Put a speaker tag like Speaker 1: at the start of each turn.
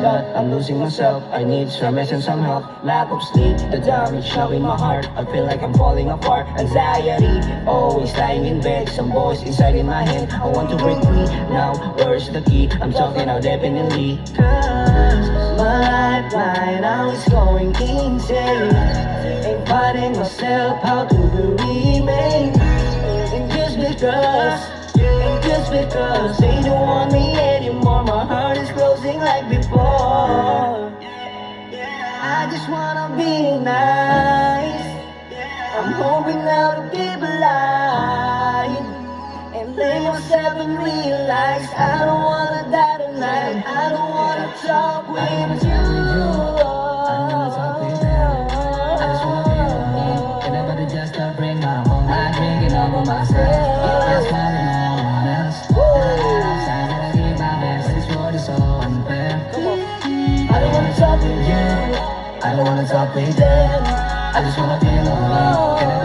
Speaker 1: but I'm losing myself. I need service and some help. Lack of sleep, the damage showing my heart. I feel like I'm falling apart. Anxiety, always lying in bed. Some voice inside in my head, I want to break free. Now, where's the key? I'm talking out definitely. Cause my lifeline now is going insane. Ain't fighting myself, how to remain. And just because they don't want me anymore, my heart is closing like before. I just wanna be nice. I'm hoping now to be blind and lay myself and realize I don't wanna die tonight. I don't wanna talk with you.
Speaker 2: Just to bring my home, I'm drinking over myself. That's why no one else. I gotta give my best. This world is so unfair.
Speaker 1: I don't wanna talk with you.
Speaker 2: I don't wanna talk with them. I just wanna feel alone. Can I